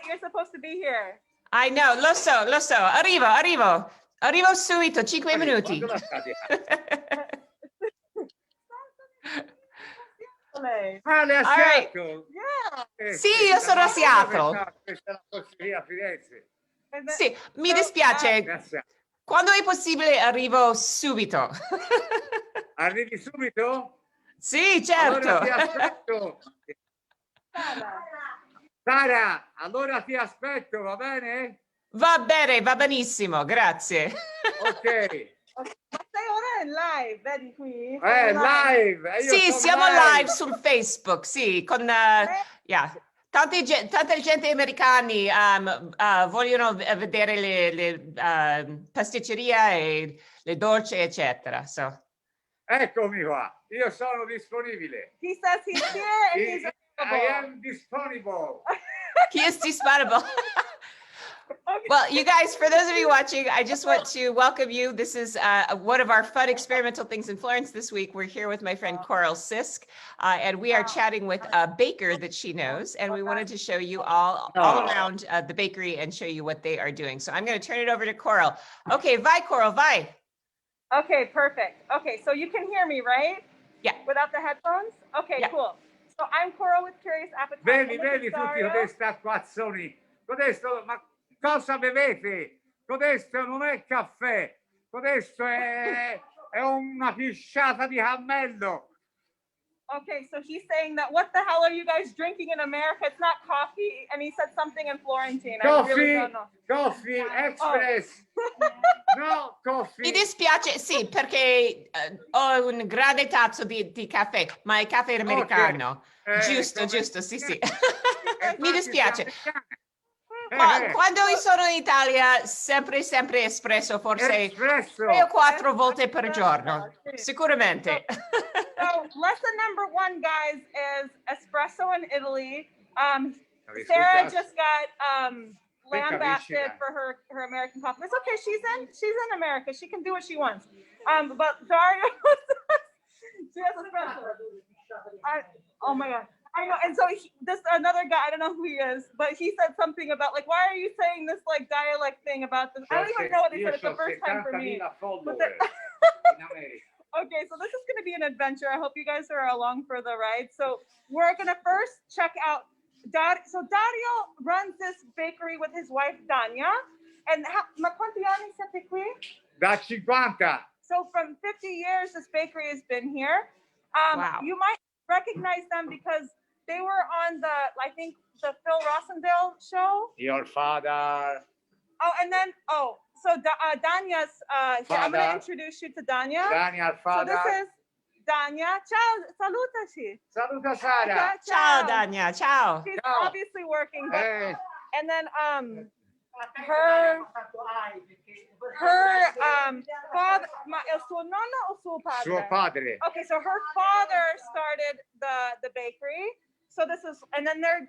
you're supposed to be here. I know, lo so. Arrivo subito, 5 minuti. All right. Sì, io sono a Seattle. Sì, mi dispiace. Quando è possibile arrivo subito. Arrivi subito? Sì, certo. Allora ti aspetto. Sara, allora ti aspetto, va bene? Va bene, va benissimo, grazie. Ok. Ma sei ora in live, vedi qui? Live. Sì, siamo live sul Facebook, sì, con tante gente americani vogliono vedere le pasticceria e le dolci, eccetera. So. Eccomi qua, io sono disponibile. He says he's here and he's I am disponible. He is disponible. Well, you guys, for those of you watching, I just want to welcome you. This is one of our fun experimental things in Florence this week. We're here with my friend Coral Sisk, and we are chatting with a baker that she knows, and we wanted to show you all around the bakery and show you what they are doing. So I'm going to turn it over to Coral. Okay, vai, Coral, vai. Okay, perfect. Okay, so you can hear me, right? Yeah. Without the headphones? Okay, yeah. Cool. So I'm Coral with Curious Appetite. Vedi tutti questi acquazzoni. Codesto, ma cosa bevete? Codesto non è caffè. Codesto è una pisciata di cammello. Okay, so he's saying that what the hell are you guys drinking in America? It's not coffee, and he said something in Florentine. Coffee, I really don't know. Coffee Express. No, coffee. Mi dispiace, sì, perché ho un grande tazzo di caffè, ma è caffè americano. Giusto, sì. Mi dispiace. Quando sono in Italia, sempre espresso, forse 3 o 4 volte per giorno, sicuramente. So lesson number 1, guys, is espresso in Italy. Sarah just got lambasted for her American coffee. It's okay. She's in America. She can do what she wants. But Dario, she has espresso. Oh my God. I know, and so this another guy, I don't know who he is, but he said something about like, why are you saying this like dialect thing about this? I don't even know what he said. It's the first time for me. Okay, so this is going to be an adventure. I hope you guys are along for the ride. So we're going to first check out So Dario runs this bakery with his wife Dania. And ma quanti anni siete qui? Da 50. So from 50 years, this bakery has been here. Wow. You might recognize them because they were on I think the Phil Rossendale show. Your father. Oh, and then, so Dania's, I'm going to introduce you to Dania. Dania's father. So this is Dania. Ciao, salutaci. Saluta Sara. Ciao, Dania, ciao. She's obviously working. But, and then her father, il suo nonno o suo padre? Suo padre. Okay, so her father started the bakery. So this is, and then their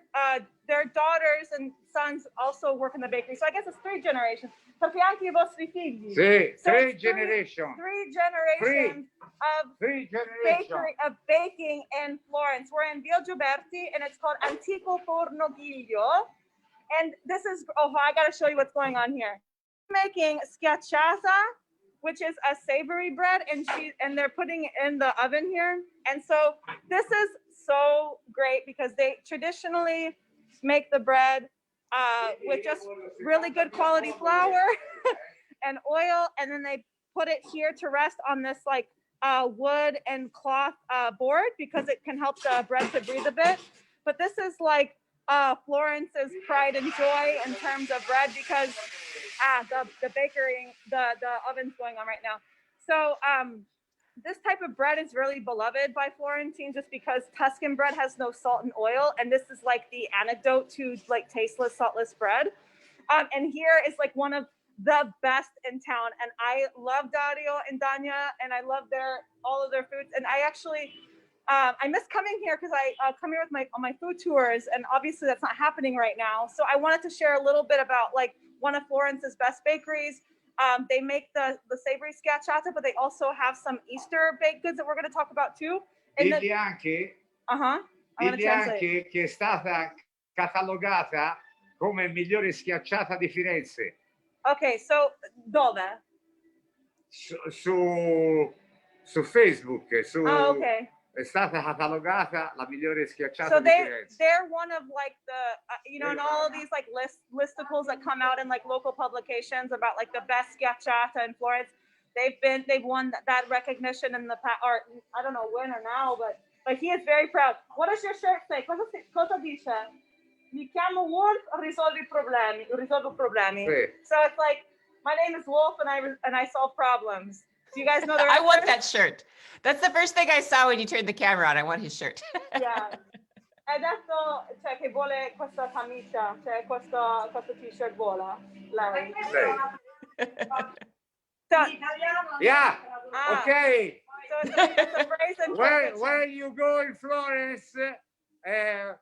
daughters and sons also work in the bakery. So I guess it's 3 generations. Perché anche I vostri figli. Sì, so 3 generations. 3 generations of baking in Florence. We're in Via Gioberti, and it's called Antico Forno Giglio. And this is, I got to show you what's going on here. Making schiacciata, which is a savory bread, and they're putting it in the oven here. And so this is so great because they traditionally make the bread with just really good quality flour and oil, and then they put it here to rest on this like wood and cloth board because it can help the bread to breathe a bit. But this is like Florence's pride and joy in terms of bread because the bakery, the oven's going on right now. So this type of bread is really beloved by Florentines just because Tuscan bread has no salt and oil, and this is like the antidote to like tasteless, saltless bread. And here is like one of the best in town, and I love Dario and Dania, and I love all of their foods. And I actually I miss coming here because I come here with on my food tours, and obviously that's not happening right now. So I wanted to share a little bit about like one of Florence's best bakeries. They make the savory schiacciata, but they also have some Easter baked goods that we're going to talk about too. Digli anche che è stata catalogata come migliore schiacciata di Firenze. Okay, so dove? Su Facebook, Oh, okay. è stata catalogata la migliore schiacciata So di Firenze. they're one of like the you know, in all of these like listicles that come out in like local publications about like the best schiacciata in Florence. They've won that recognition in the past, or I don't know when or now, but he is very proud. What does your shirt say? Cosa dice? Mi chiamo Wolf, risolvo problemi. Sì. So it's like my name is Wolf and I solve problems. Do you guys know the I want reference? that shirt. That's the first thing I saw when you turned the camera on. I want his shirt. Yeah. E adesso cioè che vuole questa camicia, cioè questo t-shirt vola. Lei. So, Yeah, Ah. ok. so it's a phrase in Turkish. When you go in Florence, come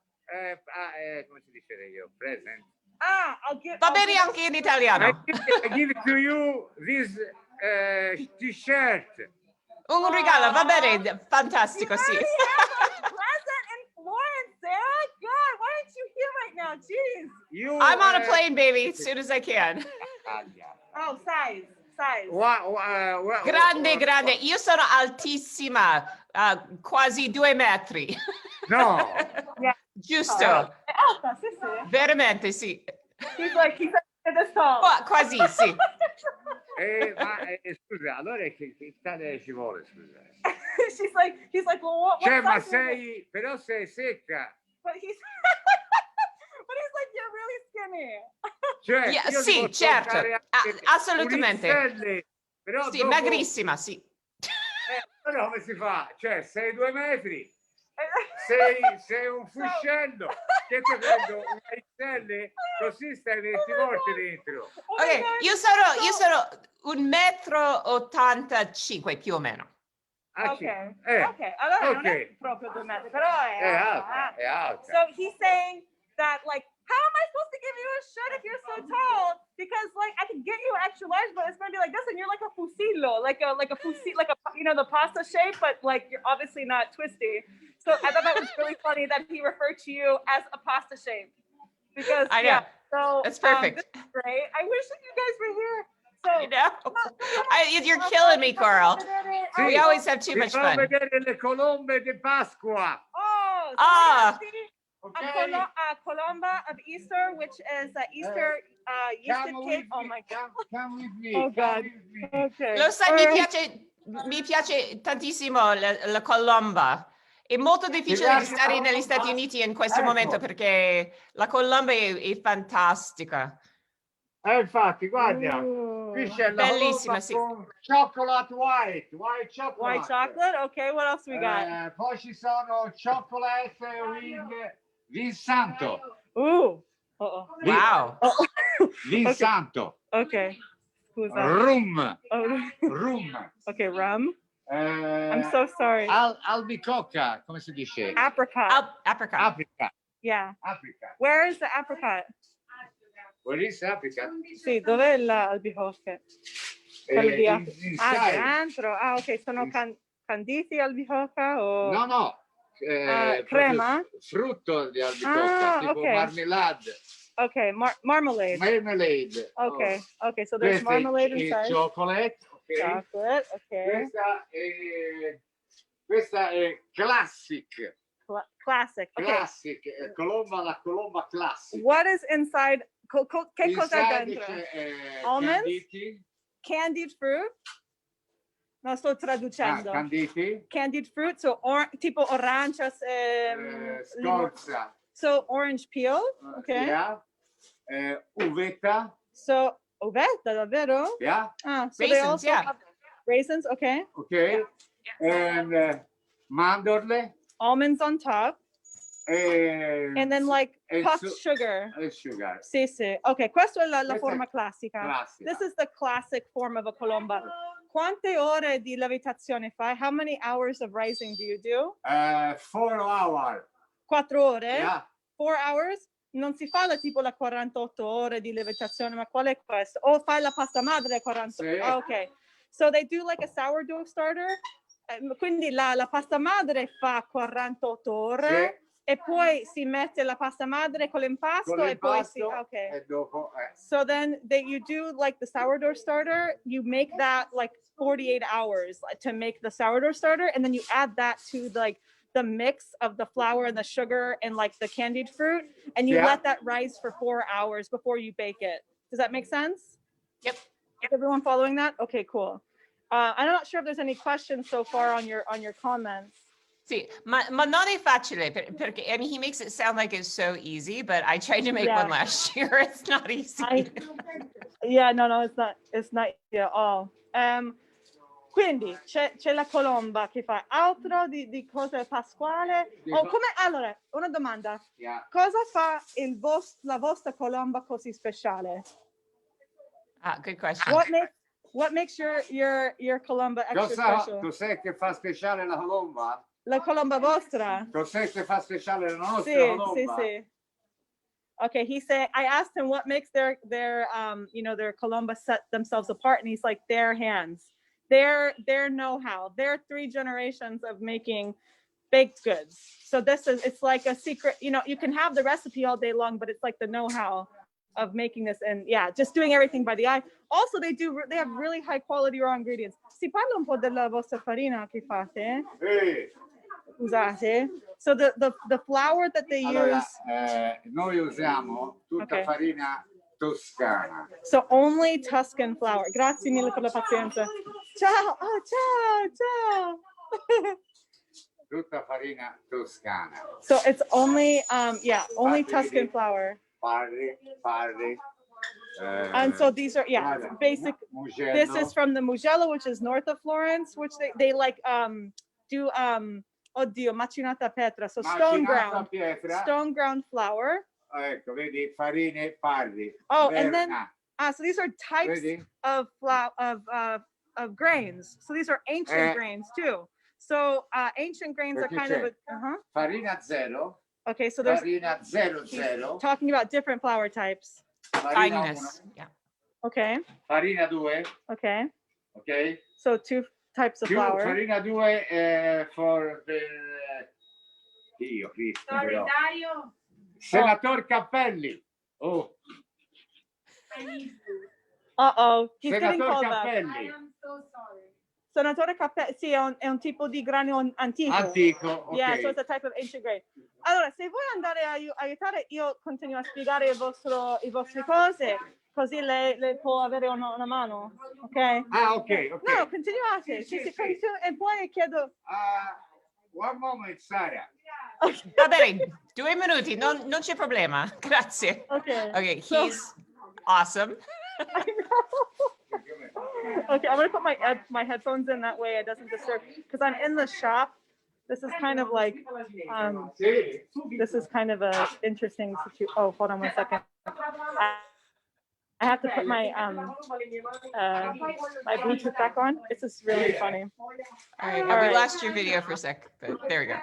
si dice io? Present. I'll give. Va bene anche in italiano. I give to you this t-shirt. Un regalo, va bene, fantastico, sì. Present in Florence, Sarah. God, why aren't you here right now? Jeez. I'm on a plane, baby, as soon as I can. Oh, size. Grande. Io sono altissima, quasi 2 metri. No. Yeah. Giusto. È alta, sì. Veramente, sì. He's like this tall. Quasi, sì. Scusa, allora che tale ci vuole, scusa? He's like, well, what Cioè, ma size però sei secca. But he's like, you're really skinny. Cioè, Yeah, io sì, devo certo. toccare anche Assolutamente. un XL, però Sì, dopo- magrissima, sì. Allora come si fa? Cioè, sei 2 metri, sei un fuscello, che ti prendo un XL, così stai 20 volte dentro. Ok, io sono 1,85 m più o meno. Okay. Allora non è proprio 2 metri, però è alta. È alta. So he's saying that like, how am I supposed to give you a shirt if you're so tall? Because like I can get you extra large, but it's gonna be like this, and you're like a fusillo, like a you know, the pasta shape, but like you're obviously not twisty. So I thought that was really funny that he referred to you as a pasta shape. Because I know. yeah, so That's perfect. this is great. I wish that you guys were here. So I know. You're killing me, Coral. Sì. We always have too Ti much fa fun. vedere le colombe di Pasqua. Oh, so Ah. a Columba of Easter, which is Easter yeasted Come cake. with Oh me, my God. come with me. Oh, God. Come with me. Okay. Lo sai, mi piace tantissimo la colomba. È molto difficile di stare negli Stati Uniti in questo momento perché la colomba è fantastica. Infatti, guarda, qui c'è la Bellissima, colomba sì. con chocolate white chocolate. White chocolate. Okay, what else we got? Poi ci sono chocolate with vin santo. Ooh. Uh-oh. Wow. Vin santo. Okay. Scusa. Rum. Oh. Rum. Okay, rum. I'm so sorry. Albicocca, come si dice? Apricot. Apricot. Africa. Yeah. Africa. Where is the apricot? Where is Africa? Sì, dov'è l'albicocca? Inside. Dentro. Ok, sono canditi albicocca o... No. Crema? Frutto di albicocca, tipo okay. marmelade. Okay, marmalade. Marmalade. Okay, so there's marmalade inside. Chocolate. Okay. Chocolate, okay. Questa è classic. Classic. Okay. Classic. La colomba classic. What is inside? Che cosa Inside dentro? Almonds? Candied fruit? No, sto traducendo. Canditi. Candied fruit, so tipo arancias. Scorza. So orange peel, okay. Yeah. Uvetta. So uvetta, davvero? Yeah. So Raisins, they also yeah. have raisins, okay. Okay. And mandorle. Almonds on top. And then like puffed sugar. Sugar. Sì. Ok, questa è la Questa forma classica. Classica. This is the classic form of a colomba. Quante ore di lievitazione fai? How many hours of rising do you do? 4 hours. 4 ore? Yeah. 4 hours? Non si fa tipo la 48 ore di lievitazione, ma qual è questo? O fai la pasta madre 48? Sì. Ok. So they do like a sourdough starter. Quindi la pasta madre fa 48 ore. Sì. e poi si mette la pasta madre con l'impasto e poi si, okay. E dopo, So then you do like the sourdough starter, you make that like 48 hours to make the sourdough starter, and then you add that to like the mix of the flour and the sugar and like the candied fruit, and you let that rise for 4 hours before you bake it. Does that make sense? Yep. Is everyone following that? Okay, cool. I'm not sure if there's any questions so far on your comments. Sì, ma non è facile perché I mean he makes it sound like it's so easy, but I tried to make one last year. It's not easy. No, it's not easy at all. Quindi c'è la colomba che fa altro di cose pasquale. Allora, una domanda. Cosa fa la vostra colomba così speciale? Good question. What makes your colomba extra special? Cos'è che fa speciale la colomba? La colomba vostra. Cos'è che fa speciale la nostra colomba? Sì. Okay, he said, I asked him what makes their colomba set themselves apart, and he's like, their hands, their know-how, their 3 generations of making baked goods. So it's like a secret, you can have the recipe all day long, but it's like the know-how of making this, and just doing everything by the eye. Also, they have really high quality raw ingredients. Si parla un po' della vostra farina che fate? Usate? So the flour that they use. Noi usiamo tutta farina toscana. So only Tuscan flour. Grazie mille per la pazienza. Ciao, ciao. Tutta farina toscana. So it's only only Tuscan flour. Parli. And so these are basic. Mugello. This is from the Mugello, which is north of Florence, which they like do macinata pietra, so stone ground flour. Ecco, vedi, farine, parli. Oh, and then so these are types of flour of grains. So these are ancient grains too. So ancient grains are kind of farina zero. Okay, so there's farina 00. Talking about different flour types. Fineness. Yeah. Okay. Farina 2. Okay. Okay. So 2 types of flour. Farina 2 for the Sorry, Dario. Senator Cappelli. Oh. He's getting called Cappelli. back. I am so sorry. Senatore Cappelli, sì, è un tipo di grano antico. Antico, ok. Yeah, so it's a type of ancient grain. Allora, se vuoi andare a aiutare, io continuo a spiegare le vostre cose, così lei può avere una mano, ok? Ok. No, continuate. Sì. E poi chiedo... One moment, Sara. Okay. Va bene, 2 minuti, non c'è problema. Grazie. Okay, he's awesome. I know. Okay, I'm gonna put my headphones in, that way it doesn't disturb, because I'm in the shop. This is kind of like this is kind of a interesting situation. Oh, hold on 1 second. I have to put my my Bluetooth back on. This is really funny. All right. We lost your video for a sec, but there we go.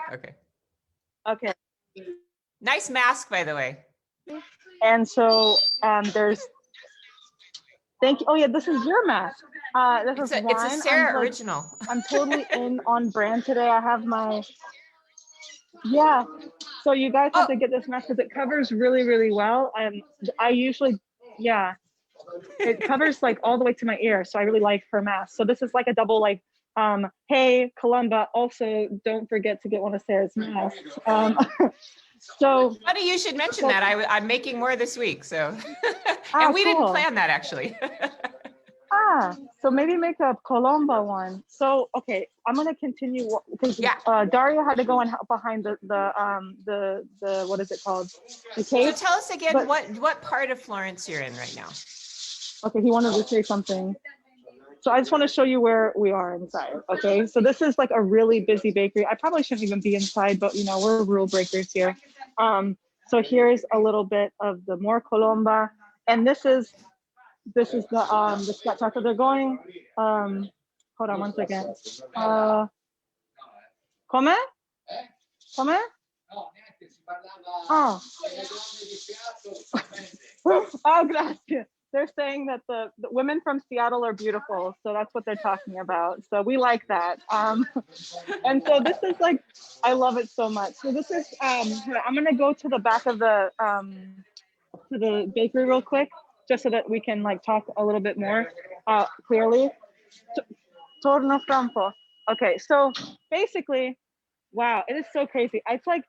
Okay. Nice mask, by the way. And so there's. Thank you. Oh yeah, this is your mask. This is wine. It's a Sarah original. I'm totally on brand today. I have my. Yeah. So you guys have to get this mask because it covers really, really well. I usually, it covers like all the way to my ear. So I really like her mask. So this is like a double like, hey, Columba, also don't forget to get one of Sarah's masks. So funny you should mention that. I'm making more this week. So, and we didn't plan that actually. So maybe make a Columba one. So, okay, I'm going to continue because Dario had to go and help behind the what is it called? The cave. So tell us again what part of Florence you're in right now. Okay, he wanted to say something. So I just want to show you where we are inside. Okay, so this is like a really busy bakery. I probably shouldn't even be inside, but you know, we're rule breakers here. So here's a little bit of the more Columba, and this is the scotch chocolate they're going. Hold on 1 second. Come? Oh. Oh, grazie. they're saying that the women from Seattle are beautiful, so that's what they're talking about. So we like that. And so this is like, I love it so much. So this is, I'm gonna go to the back of the to the bakery real quick, just so that we can like talk a little bit more clearly. Torno Frampo. Okay, so basically, wow, it is so crazy. It's like,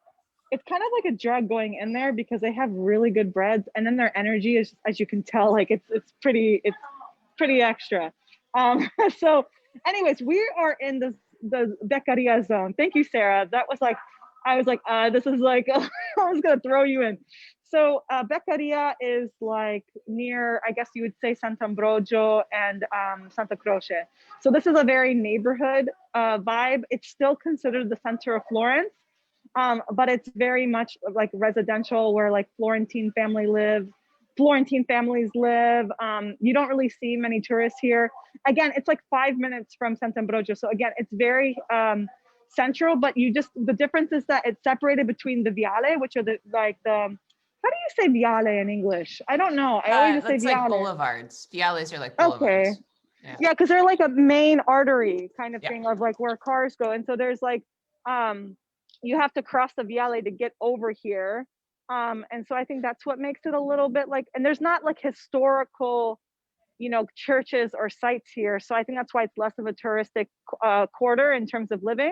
it's kind of like a drug going in there because they have really good breads, and then their energy is, as you can tell, like it's pretty extra. So anyways, we are in the beccaria zone. Thank you, Sarah. That was like, I was like, this is like, I was gonna throw you in. So beccaria is like near, I guess you would say Sant'Ambrogio and Santa Croce. So this is a very neighborhood vibe. It's still considered the center of Florence. But it's very much like residential, where like Florentine families live. You don't really see many tourists here. Again, it's like 5 minutes from Sant'Ambrogio. So again, it's very central, but the difference is that it's separated between the viale, which are how do you say viale in English? I don't know. I always just say It's viale. like boulevards. Viales are like boulevards. Okay. Yeah, because they're like a main artery kind of thing of like where cars go. And so there's like, you have to cross the viale to get over here. And so I think that's what makes it a little bit like, and there's not like historical, churches or sites here. So I think that's why it's less of a touristic quarter in terms of living.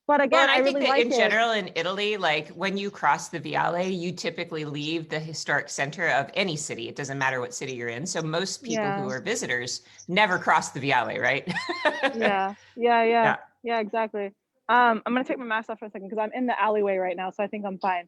But again, I think really that like in general in Italy, like when you cross the Viale, you typically leave the historic center of any city. It doesn't matter what city you're in. So most people who are visitors never cross the Viale, right? Yeah, exactly. I'm gonna take my mask off for a second because I'm in the alleyway right now, so I think I'm fine.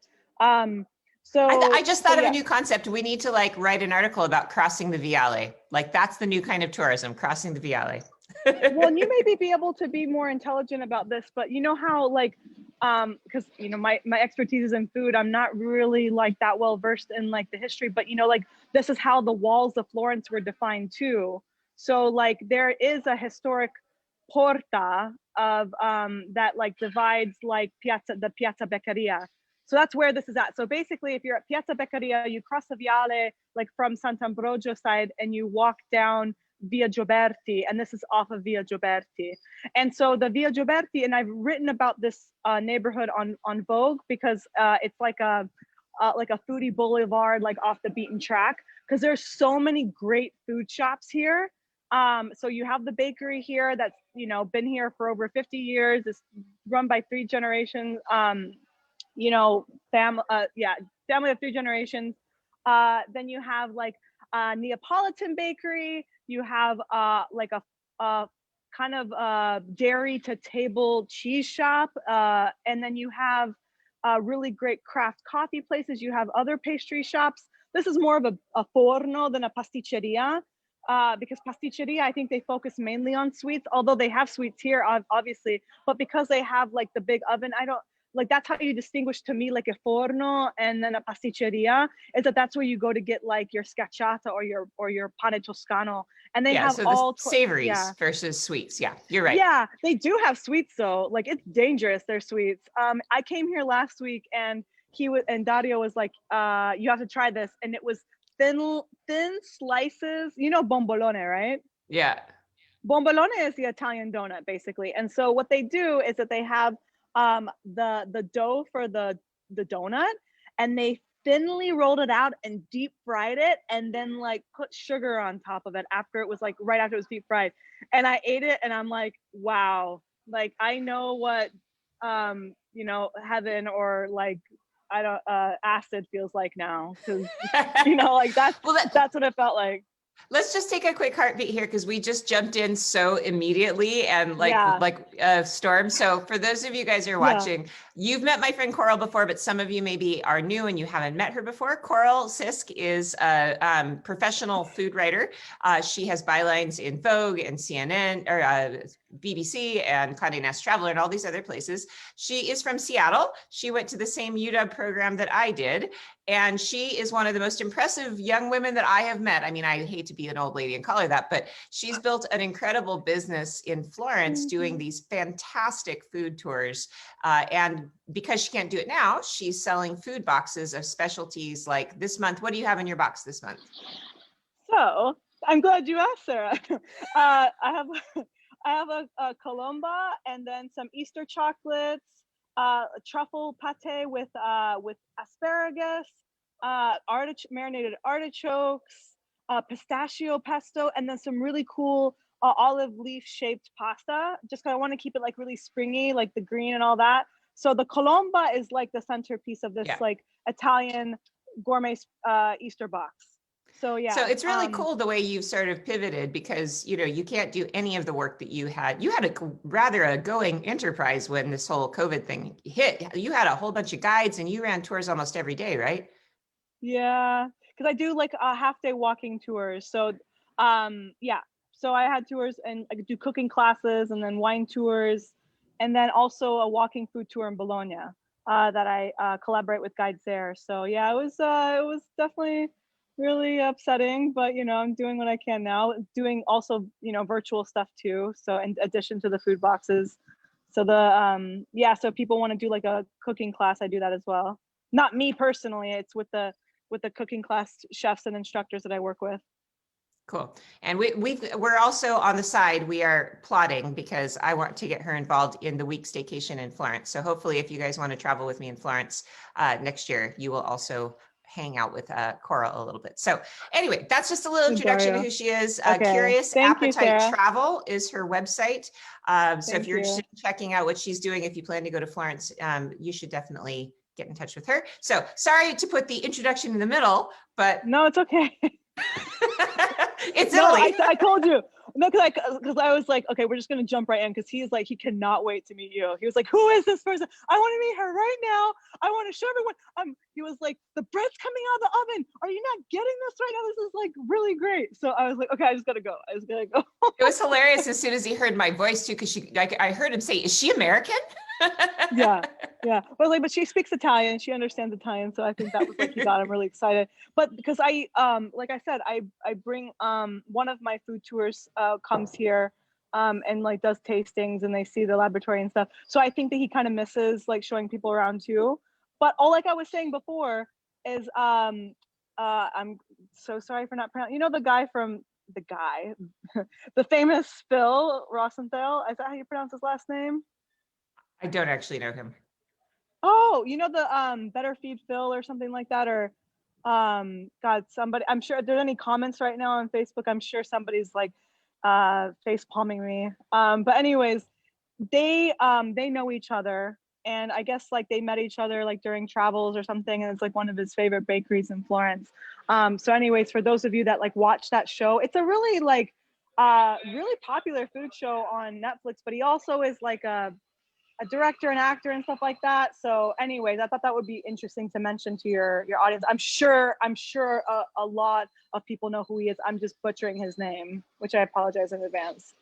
So I just thought of a new concept. We need to like write an article about crossing the Viale. Like that's the new kind of tourism, crossing the Viale. Well, and you maybe be able to be more intelligent about this, but you know how like, because my expertise is in food. I'm not really like that well versed in like the history, but like this is how the walls of Florence were defined too. So like there is a historic porta of that like divides like the Piazza Beccaria. So that's where this is at. So basically, if you're at Piazza Beccaria, you cross the Viale like from Sant'Ambrogio side, and you walk down Via Gioberti, and this is off of Via Gioberti. And so the Via Gioberti, and I've written about this neighborhood on Vogue because it's like a foodie boulevard, like off the beaten track, because there's so many great food shops here. So you have the bakery here that's been here for over 50 years. It's run by 3 generations. Family of 3 generations. Then you have like Neapolitan bakery. You have like a kind of dairy to table cheese shop, and then you have really great craft coffee places. You have other pastry shops. This is more of a forno than a pasticceria, because pasticceria, I think they focus mainly on sweets, although they have sweets here, obviously, but because they have like the big oven, I don't, like that's how you distinguish to me like a forno and then a pasticceria, is that's where you go to get like your scacciata or your pane toscano, and they have so all savories versus sweets. Yeah, you're right. Yeah, they do have sweets though. Like it's dangerous, their sweets. I came here last week and Dario was like, you have to try this, and it was thin slices, bombolone, right? Yeah. Bombolone is the Italian donut basically. And so what they do is that they have the dough for the donut, and they thinly rolled it out and deep fried it, and then like put sugar on top of it after it was like right after it was deep fried. And I ate it and I'm like, wow, like I know what heaven or like I don't acid feels like now, because like that's what it felt like. Let's just take a quick heartbeat here because we just jumped in so immediately and like a storm. So for those of you guys who are watching, you've met my friend Coral before, but some of you maybe are new and you haven't met her before. Coral Sisk is a professional food writer. She has bylines in Vogue and CNN or BBC and Condé Nast Traveler and all these other places. She is from Seattle. She went to the same UW program that I did. And she is one of the most impressive young women that I have met. I mean, I hate to be an old lady and call her that, but she's built an incredible business in Florence doing these fantastic food tours. And because she can't do it now, she's selling food boxes of specialties like this month. What do you have in your box this month? So I'm glad you asked, Sarah. I have a Columba and then some Easter chocolates, truffle pate with asparagus, marinated artichokes, pistachio pesto, and then some really cool olive leaf shaped pasta. Just 'cause I want to keep it like really springy, like the green and all that. So the Colomba is like the centerpiece of this like Italian gourmet Easter box. So yeah. So it's really cool the way you've sort of pivoted, because you can't do any of the work that you had. You had a going enterprise when this whole COVID thing hit. You had a whole bunch of guides and you ran tours almost every day, right? Yeah, because I do like half-day walking tours. So yeah, so I had tours and I could do cooking classes and then wine tours, and then also a walking food tour in Bologna that I collaborate with guides there. So yeah, it was definitely really upsetting, but I'm doing what I can now. Doing also virtual stuff too. So in addition to the food boxes, so the yeah, so if people want to do like a cooking class, I do that as well. Not me personally. It's with the cooking class chefs and instructors that I work with. Cool. And we're also on the side, we are plotting, because I want to get her involved in the week staycation in Florence. So hopefully if you guys want to travel with me in Florence next year, you will also hang out with Coral a little bit. So anyway, that's just a little introduction to who she is. Okay. Curious Thank you, Appetite Sarah. Travel is her website. So if you're you. interested in checking out what she's doing, if you plan to go to Florence, you should definitely get in touch with her. So sorry to put the introduction in the middle, but no, it's okay. It's no, Italy. I told you. No, because I was like, okay, we're just gonna jump right in, because he's like, he cannot wait to meet you. He was like, who is this person? I want to meet her right now. I want to show everyone. He was like, the bread's coming out of the oven. Are you not getting this right now? This is like really great. So I was like, okay, I just gotta go. It was hilarious as soon as he heard my voice too, because I heard him say, "Is she American?" yeah. But she speaks Italian. She understands Italian, so I think that was like he got him really excited. But because I like I said, I bring one of my food tours comes here and like does tastings, and they see the laboratory and stuff. So I think that he kind of misses like showing people around too. But like I was saying before is I'm so sorry for not pronouncing. The famous Phil Rosenthal. Is that how you pronounce his last name? I don't actually know him. Oh, the Better Feed Phil or something like that, or God, somebody. I'm sure if there's any comments right now on Facebook, I'm sure somebody's like face palming me. But anyways, they know each other, and I guess like they met each other like during travels or something, and it's like one of his favorite bakeries in Florence. So anyways, for those of you that like watch that show, it's a really like really popular food show on Netflix, but he also is like a director and actor and stuff like that. So anyways, I thought that would be interesting to mention to your audience. I'm sure a lot of people know who he is. I'm just butchering his name, which I apologize in advance.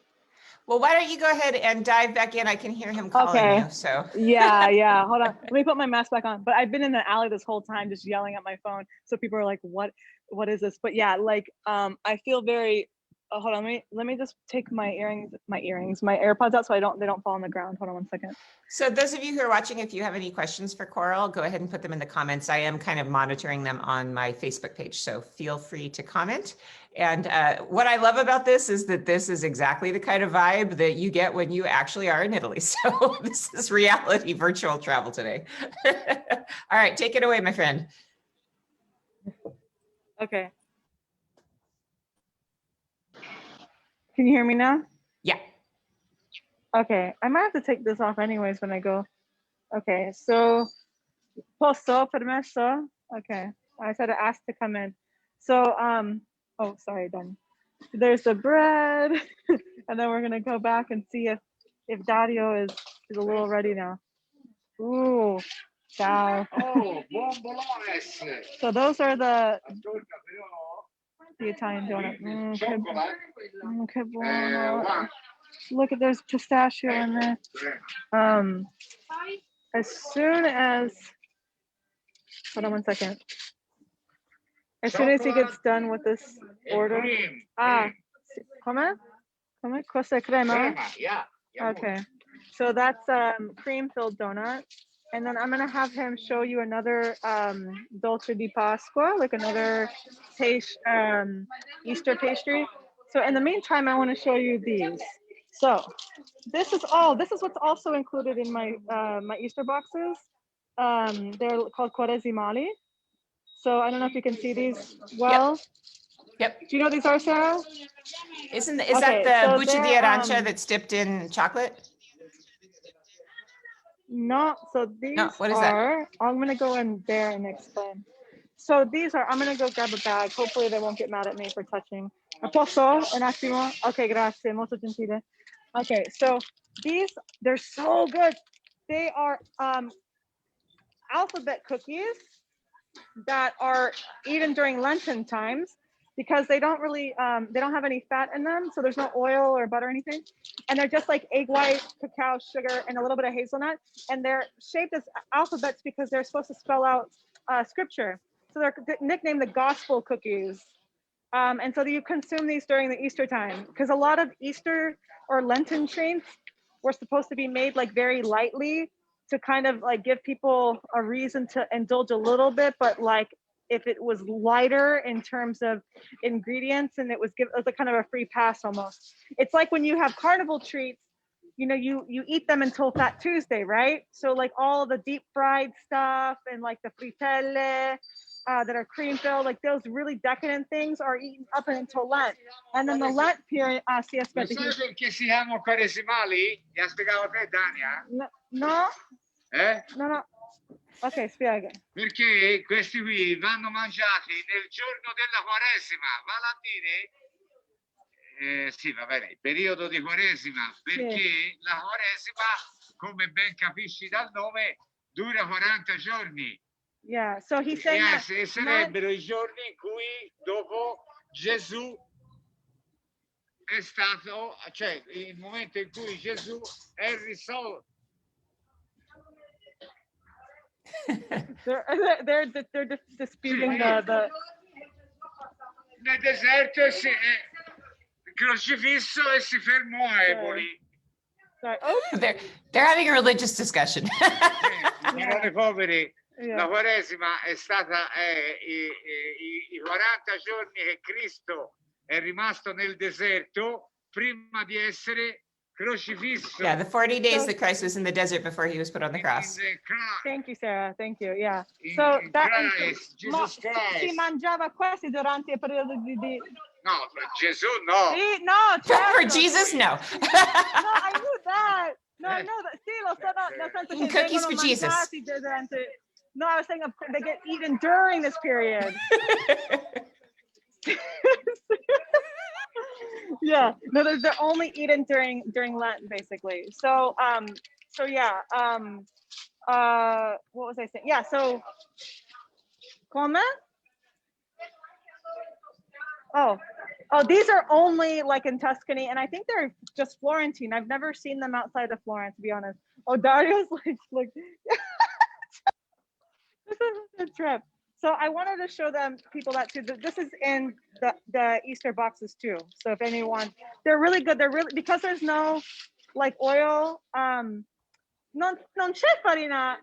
Well, why don't you go ahead and dive back in? I can hear him calling you. So yeah. Hold on. Let me put my mask back on. But I've been in the alley this whole time just yelling at my phone. So people are like, what is this? But yeah, like I feel very hold on, let me just take my AirPods out so they don't fall on the ground. Hold on 1 second. So those of you who are watching, if you have any questions for Coral, go ahead and put them in the comments. I am kind of monitoring them on my Facebook page, so feel free to comment. And what I love about this is that this is exactly the kind of vibe that you get when you actually are in Italy. So this is reality virtual travel today. All right, take it away, my friend. Okay. Can you hear me now? Yeah. Okay, I might have to take this off anyways when I go. Okay, so posso, permesso. Okay, I said to ask to come in. So oh sorry, done. There's the bread, and then we're gonna go back and see if Dario is a little ready now. Ooh, ciao. Oh, buon bolognese. So those are the Italian donut. Okay, buono. Look at there's pistachio in there. As soon as hold on 1 second. As soon as he gets done with this order. Come? Cosa crema? Yeah. Okay. So that's cream filled donut. And then I'm gonna have him show you another dolce di Pasqua, like another Easter pastry. So in the meantime, I want to show you these. So this is what's also included in my my Easter boxes. They're called quaresimali. So I don't know if you can see these well. Yep. Do you know what these are, Sarah? Is Okay, that the so buccia di they're, arancia that's dipped in chocolate? No, so these No, what is that? are, I'm gonna go in there and explain. So these are, I'm gonna go grab a bag. Hopefully they won't get mad at me for touching. Posso? Un attimo? Okay, grazie, molto gentile. Okay, so these, they're so good. They are alphabet cookies that are eaten during Lenten times because they don't really, they don't have any fat in them. So there's no oil or butter or anything. And they're just like egg white, cacao, sugar, and a little bit of hazelnut. And they're shaped as alphabets because they're supposed to spell out scripture. So they're nicknamed the gospel cookies. And so you consume these during the Easter time because a lot of Easter or Lenten treats were supposed to be made like very lightly to kind of like give people a reason to indulge a little bit, but like if it was lighter in terms of ingredients and it was a kind of a free pass almost. It's like when you have carnival treats, you know, you eat them until Fat Tuesday, right? So like all the deep fried stuff and like the fritelle that are cream filled, like those really decadent things are eaten up until Lent. And then the Lent period, si aspetta. Lo sai perché si chiamano quaresimali? Gli ha spiegato te, Dania? No. Eh? No. Ok, spiega. Perché questi qui vanno mangiati nel giorno della Quaresima, vale a dire, sì, va bene, il periodo di Quaresima, perché sì. La Quaresima, come ben capisci dal nome, dura 40 giorni. Yeah, so he's saying e sarebbero i giorni in cui dopo Gesù è stato, cioè il momento in cui Gesù è risolto. they're disputing the nel deserto si crocifisso e si fermò a Eboli. Sorry. Oh. They're having a religious discussion. Parole poveri, la Quaresima è stata i 40 giorni che Cristo è rimasto nel deserto prima di essere crocifisso. Yeah, the 40 days that Christ was in the desert before he was put on the cross. Thank you, Sarah. Thank you. Yeah. So that Jesus Christ. Si mangiava questi durante il periodo di No, Gesù no. Sì, no, certo. For Jesus, no. No, I knew that. No, I know that. Sì, lo so, no, nel senso che cookies for Jesus. Durante, no, I was saying they get eaten during this period. Yeah, no, they're only eaten during Lent, basically. So, yeah, what was I saying? Yeah, so, come? Oh, these are only like in Tuscany, and I think they're just Florentine. I've never seen them outside of Florence, to be honest. Oh, Dario's like this is a trip. So I wanted to show people that too. This is in the Easter boxes too. So if anyone, they're really good. They're really, because there's no like oil. Non c'è farina.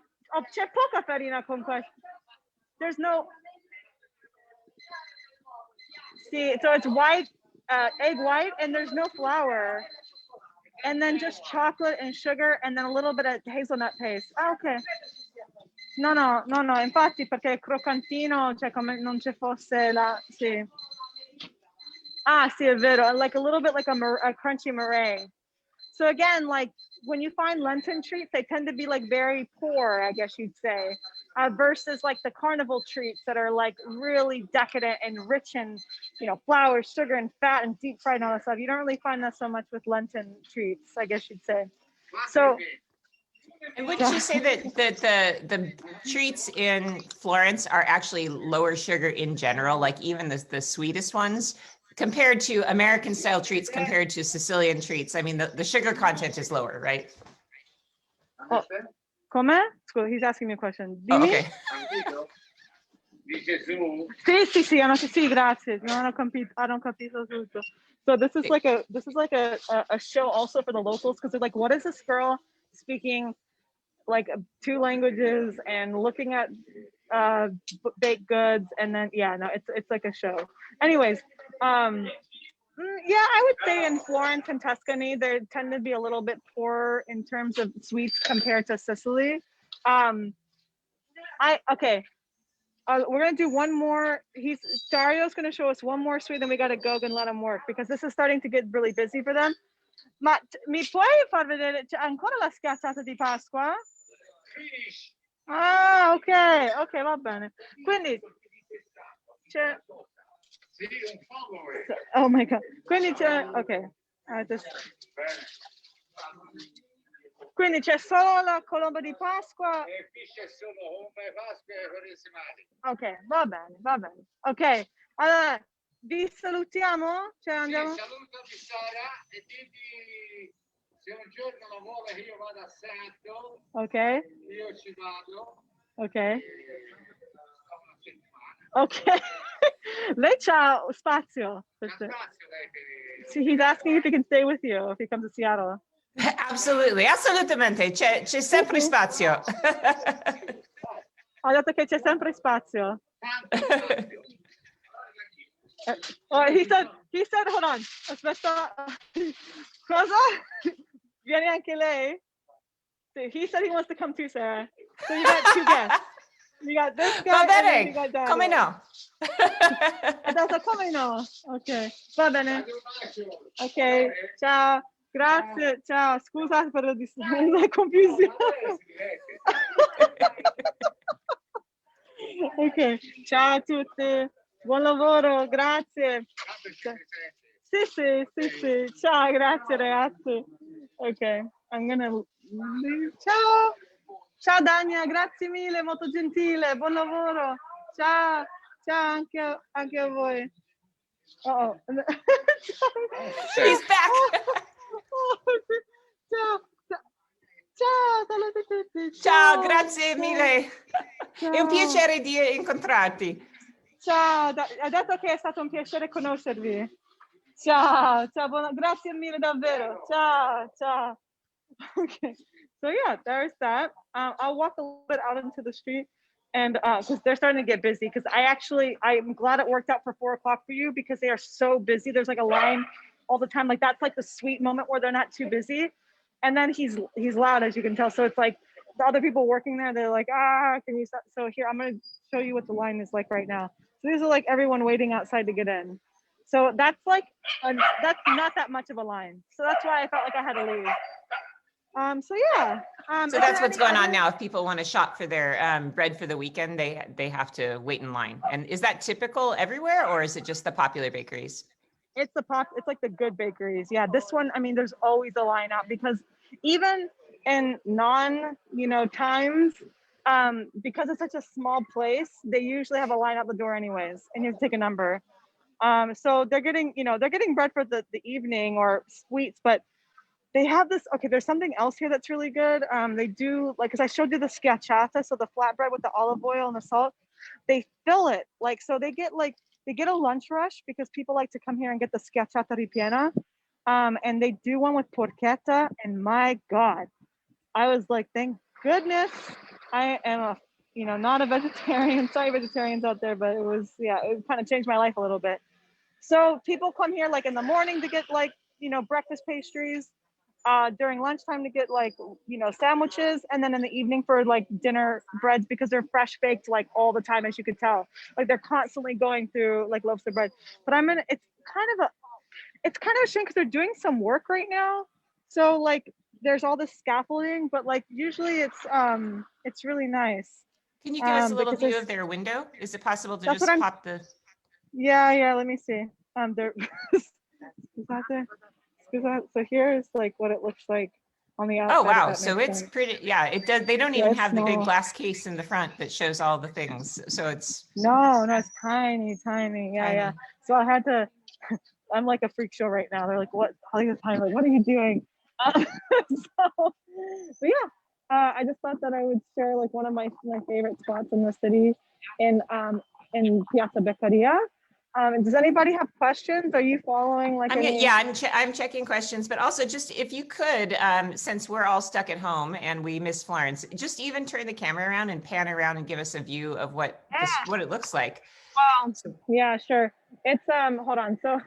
C'è poca farina con questo. There's no. See, so it's white, egg white, and there's no flour. And then just chocolate and sugar, and then a little bit of hazelnut paste. Ah, okay. No, infatti perché croccantino, cioè come non ci fosse la, sì. Ah, sì, è vero, like a little bit like a crunchy meringue. So again, like when you find Lenten treats, they tend to be like very poor, I guess you'd say, versus like the carnival treats that are like really decadent and rich in, you know, flour, sugar, and fat, and deep fried and all that stuff. You don't really find that so much with Lenten treats, I guess you'd say. So. And wouldn't you say that the treats in Florence are actually lower sugar in general, like even the sweetest ones, compared to American style treats compared to Sicilian treats? I mean, the sugar content is lower, right? Oh, come? He's asking me a question. Oh, okay. Sì, sì, grazie. No, I don't capito tutto. So this is like a show also for the locals, because they're like, what is this girl speaking like 2 languages and looking at baked goods, and then yeah, no, it's like a show. Anyways, yeah, I would say in Florence and Tuscany, they tend to be a little bit poorer in terms of sweets compared to Sicily. Okay. We're gonna do one more. Dario's gonna show us one more sweet, then we gotta go and let him work because this is starting to get really busy for them. Ma mi puoi far vedere? C'è ancora la schiacciata di Pasqua? Ah, ok, va bene. Quindi c'è. Oh my god. Quindi c'è. Ok. Quindi c'è solo la colomba di Pasqua. E qui c'è solo colomba di Pasqua e quaresimali. Ok, va bene. Ok, allora vi salutiamo? Cioè, andiamo? Sì, salutami Sara e digli se un giorno lo vuole che io vado a Santo. Ok. Io ci vado. Ok. Una settimana. Ok. Lei c'ha spazio. C'ha spazio lei per... So he's asking if he can stay with you if he comes to Seattle. Assolutamente, c'è sempre spazio. Ho detto che c'è sempre spazio. He said, hold on, aspetta. Cosa? Vieni anche lei? So he said he wants to come too, Sarah. So you got 2 guests. You got this guy. Va bene, and then you got Dario. come no? Adesso come no? Ok, va bene. Ok, ciao. Grazie, ciao. Scusate per la confusione. Ok, ciao a tutti. Buon lavoro, grazie. Sì. Ciao, grazie ragazzi. Ok, I'm gonna leave. Ciao. Ciao Dania, grazie mille, molto gentile. Buon lavoro. Ciao anche a voi. Oh. He's back. Ciao, saluti a tutti. Ciao, grazie mille. È un piacere di incontrarti. Ciao, ha detto che è stato un piacere conoscervi. Ciao, grazie mille davvero. Ciao. Okay, so yeah, there's that. I'll walk a little bit out into the street, and because they're starting to get busy. Because I'm glad it worked out for 4 o'clock for you because they are so busy. There's like a line all the time. Like that's like the sweet moment where they're not too busy. And then he's loud, as you can tell. So it's like the other people working there, they're like, can you stop? So here, I'm gonna show you what the line is like right now. So these are like everyone waiting outside to get in. So that's like, that's not that much of a line. So that's why I felt like I had to leave. So yeah. So that's what's going on now. If people want to shop for their bread for the weekend, they have to wait in line. And is that typical everywhere, or is it just the popular bakeries? It's like the good bakeries. Yeah, this one, I mean, there's always a line out because even in times, because it's such a small place, they usually have a line out the door anyways, and you have to take a number. So they're getting bread for the evening or sweets, but they have this, okay, there's something else here that's really good. They do, like, because I showed you the schiacciata, so the flatbread with the olive oil and the salt, they fill it, like, so they get a lunch rush because people like to come here and get the schiacciata ripiena. And they do one with porchetta, and my God, I was like, thank goodness I am not a vegetarian. Sorry, vegetarians out there, but it kind of changed my life a little bit. So people come here like in the morning to get breakfast pastries, during lunchtime to get sandwiches, and then in the evening for like dinner breads because they're fresh baked like all the time, as you could tell. Like they're constantly going through like loaves of bread. But it's kind of a shame because they're doing some work right now. So like there's all this scaffolding, but like usually it's really nice. Can you give us a little view of their window? Is it possible to just pop the? Yeah. Let me see. There. Is that there? So here's like what it looks like on the outside. Oh wow! So it's pretty. Yeah, it does. They don't even have the big glass case in the front that shows all the things. So it's no, it's tiny. Yeah. So I had to. I'm like a freak show right now. They're like, what? All the time, like, what are you doing? So yeah, I just thought that I would share like one of my favorite spots in the city in Piazza Beccaria. Does anybody have questions? Are you following like any? Yeah, I'm checking questions, but also just if you could, since we're all stuck at home and we miss Florence, just even turn the camera around and pan around and give us a view of what what it looks like. Wow. Yeah, sure. It's hold on. So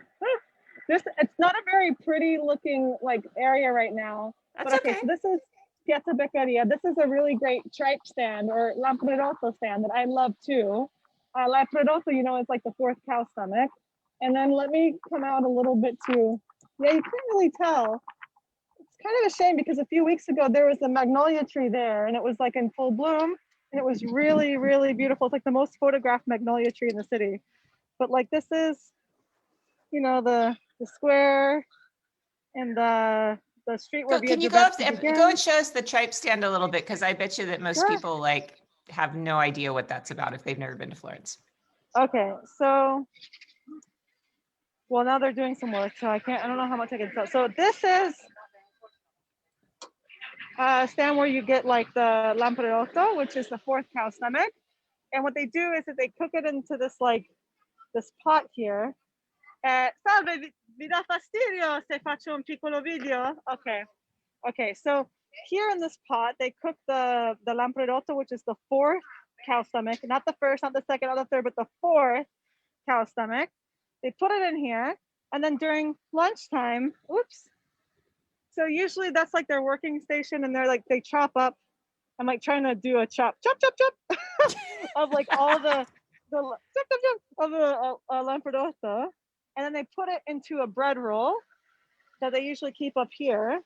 it's not a very pretty looking like area right now. That's But okay, okay. so this is Piazza Beccaria. This is a really great tripe stand or lampredotto stand that I love too. Lampredotto, you know, it's like the fourth cow stomach. And then let me come out a little bit too. Yeah, you can't really tell. It's kind of a shame because a few weeks ago there was a magnolia tree there and it was like in full bloom and it was really, really beautiful. It's like the most photographed magnolia tree in the city. But like this is, you know, the square and the street where Can you go and show us the tripe stand a little bit? Because I bet you that most people like have no idea what that's about if they've never been to Florence. Okay, so well now they're doing some work, so I don't know how much I can tell. So this is a stand where you get like the lampredotto, which is the fourth cow stomach. And what they do is that they cook it into this this pot here. Salve, vi dà fastidio se faccio un piccolo video? Okay. Okay, so here in this pot, they cook the lampredotto, which is the fourth cow stomach, not the first, not the second, not the third, but the fourth cow stomach. They put it in here, and then during lunchtime, oops. So usually that's like their working station, and they're like, they chop up. I'm like trying to do a chop of like all the chop of the lampredotto, and then they put it into a bread roll that they usually keep up here.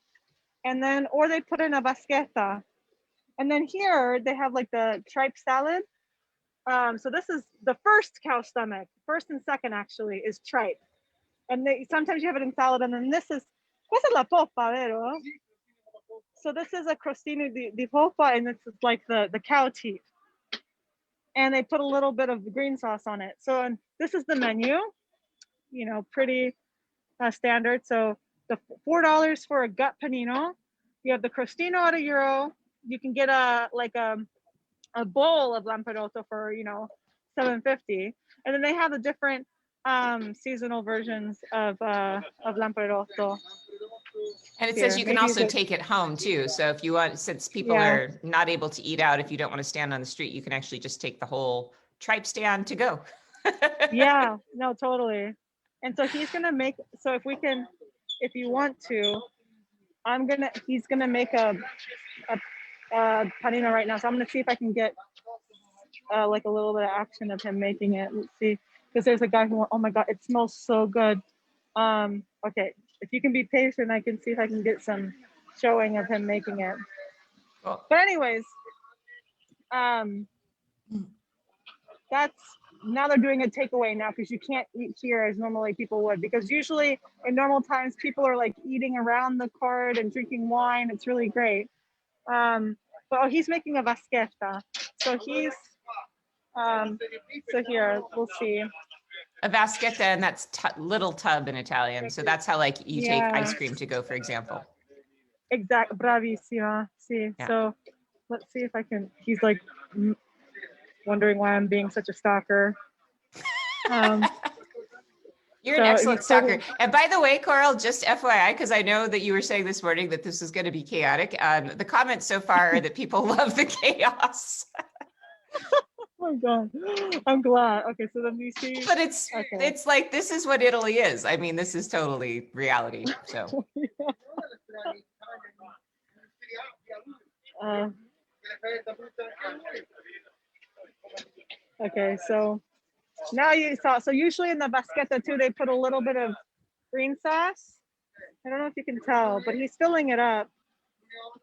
And then, or they put in a vaschetta. And then here they have like the tripe salad. So this is the first cow stomach. First and second actually is tripe. And sometimes you have it in salad. And then this is, questa è la poppa, vero? So this is a crostino di poppa, and it's like the cow teeth. And they put a little bit of green sauce on it. So and this is the menu, you know, pretty standard. So the $4 for a gut panino. You have the crostino at €1. You can get a bowl of lampredotto for, you know, $7.50. And then they have the different seasonal versions of lampredotto. And it says you can also take it home too. So if you want, since people are not able to eat out, if you don't want to stand on the street, you can actually just take the whole tripe stand to go. Yeah, no, totally. And so he's gonna make, so if you want to, he's gonna make a panino right now. So I'm gonna see if I can get like a little bit of action of him making it. Let's see, because there's a guy who, oh my God, it smells so good. Okay, if you can be patient, I can see if I can get some showing of him making it. Cool. But anyways, that's, now they're doing a takeaway now because you can't eat here as normally people would, because usually in normal times people are like eating around the cart and drinking wine. It's really great. But he's making a vaschetta. So he's so here we'll see. A vaschetta, and that's little tub in Italian. So that's how like you take ice cream to go, for example. Exact, bravissima. See, yeah. So let's see if I can. He's like wondering why I'm being such a stalker. You're an excellent stalker. And by the way, Coral, just FYI, because I know that you were saying this morning that this is going to be chaotic. The comments so far are that people love the chaos. Oh my God, I'm glad. Okay, so then we see. But it's like, this is what Italy is. I mean, this is totally reality. So. Okay, so now you saw, so usually in the vaschetta too, they put a little bit of green sauce. I don't know if you can tell, but he's filling it up.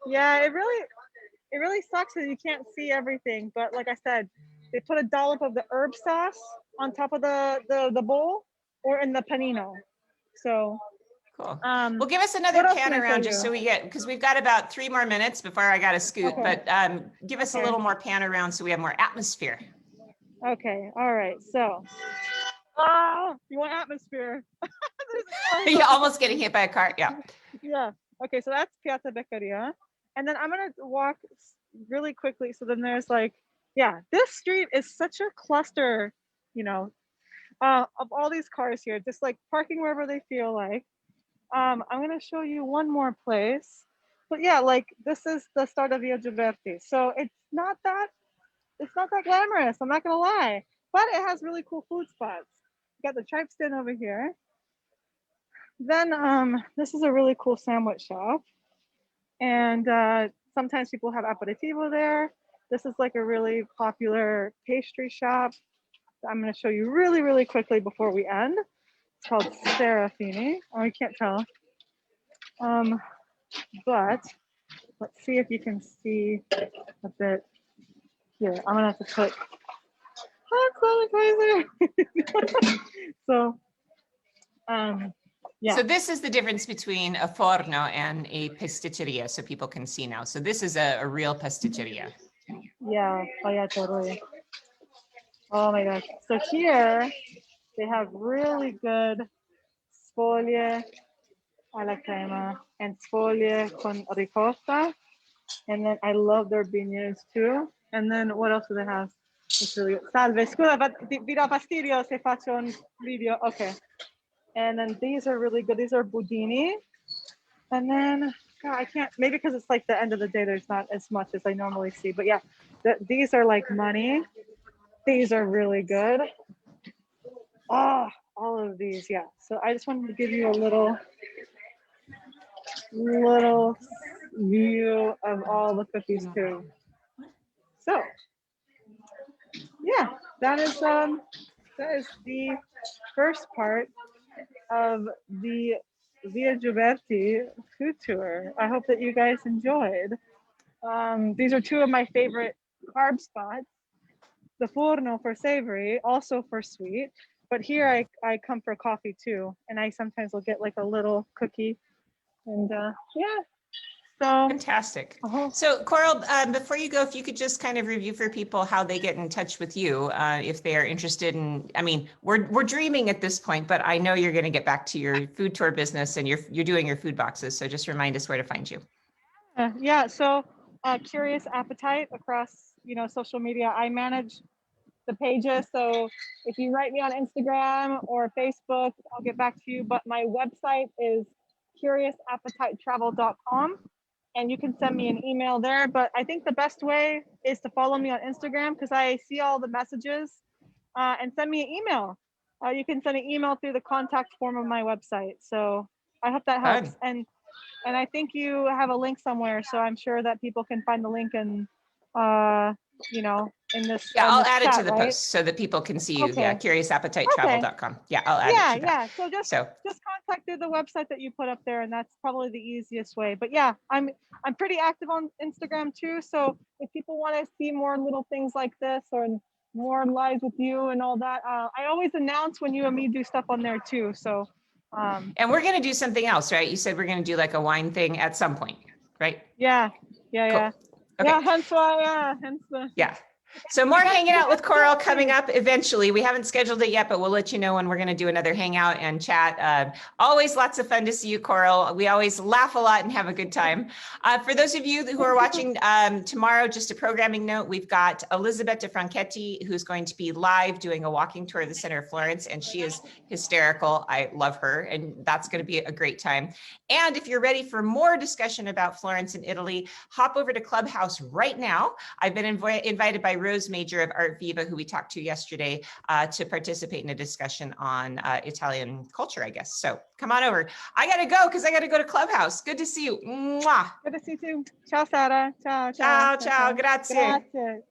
Yeah, it really sucks that you can't see everything. But like I said, they put a dollop of the herb sauce on top of the bowl or in the panino. So cool. Well, give us another pan around just so we get, because we've got about 3 more minutes before I got to scoot, but give us a little more pan around so we have more atmosphere. Okay. All right. So, you want atmosphere? You're almost getting hit by a cart. Yeah. Yeah. Okay. So that's Piazza Beccaria. And then I'm going to walk really quickly. So then there's like, yeah, this street is such a cluster, you know, of all these cars here, just like parking wherever they feel like. I'm gonna show you one more place. But yeah, like this is the start of Via Gioberti. So it's not that glamorous, I'm not gonna lie. But it has really cool food spots. You got the Tripe Stand over here. Then this is a really cool sandwich shop. And sometimes people have aperitivo there. This is like a really popular pastry shop. I'm going to show you really, really quickly before we end. It's called Serafini. Oh, you can't tell. But let's see if you can see a bit here. I'm going to have to put so yeah. So this is the difference between a forno and a pasticceria, so people can see now. So this is a real pasticceria. Yeah, oh yeah, totally. Oh my gosh. So here they have really good sfoglie alla crema and sfoglie con ricotta. And then I love their beignets too. And then what else do they have? It's really good. Salve, scusa, vi do fastidio se faccio un video. Okay. And then these are really good. These are budini. And then, God, I can't, maybe because it's like the end of the day, there's not as much as I normally see. But yeah, these are like money. These are really good. Oh, all of these, yeah. So I just wanted to give you a little view of all the cookies too. So yeah, that is the first part of the Via Gioberti food tour. I hope that you guys enjoyed. These are two of my favorite carb spots. The Forno for savory, also for sweet. But here I come for coffee too. And I sometimes will get like a little cookie. And yeah, so. Fantastic. So Coral, before you go, if you could just kind of review for people how they get in touch with you, if they are interested in, I mean, we're dreaming at this point, but I know you're going to get back to your food tour business and you're doing your food boxes. So just remind us where to find you. Yeah, so Curious Appetite across, social media. I manage the pages. So if you write me on Instagram or Facebook, I'll get back to you. But my website is curiousappetitetravel.com. And you can send me an email there. But I think the best way is to follow me on Instagram because I see all the messages and send me an email. You can send an email through the contact form of my website. So I hope that helps. And I think you have a link somewhere. So I'm sure that people can find the link and, in this. Yeah, I'll add chat, it to the right? post so that people can see you. Okay. Yeah, curiousappetitetravel.com. Yeah, I'll add it to that. So just contact through the website that you put up there, and that's probably the easiest way. But yeah, I'm pretty active on Instagram too. So if people want to see more little things like this or more lives with you and all that, I always announce when you and me do stuff on there too. So. And we're going to do something else, right? You said we're going to do like a wine thing at some point, right? Yeah. Cool. Yeah. Okay. Yeah. Hence why. Yeah. So more hanging out with Coral coming up eventually. We haven't scheduled it yet, but we'll let you know when we're going to do another hangout and chat. Always lots of fun to see you, Coral. We always laugh a lot and have a good time. For those of you who are watching tomorrow, just a programming note, we've got Elisabetta Franchetti, who's going to be live doing a walking tour of the center of Florence, and she is hysterical. I love her, and that's going to be a great time. And if you're ready for more discussion about Florence and Italy, hop over to Clubhouse right now. I've been invited by Rose Major of Art Viva, who we talked to yesterday, to participate in a discussion on Italian culture, I guess. So come on over. I got to go because I got to go to Clubhouse. Good to see you. Mwah. Good to see you too. Ciao, Sara. Ciao. Ciao, ciao. Grazie. Grazie.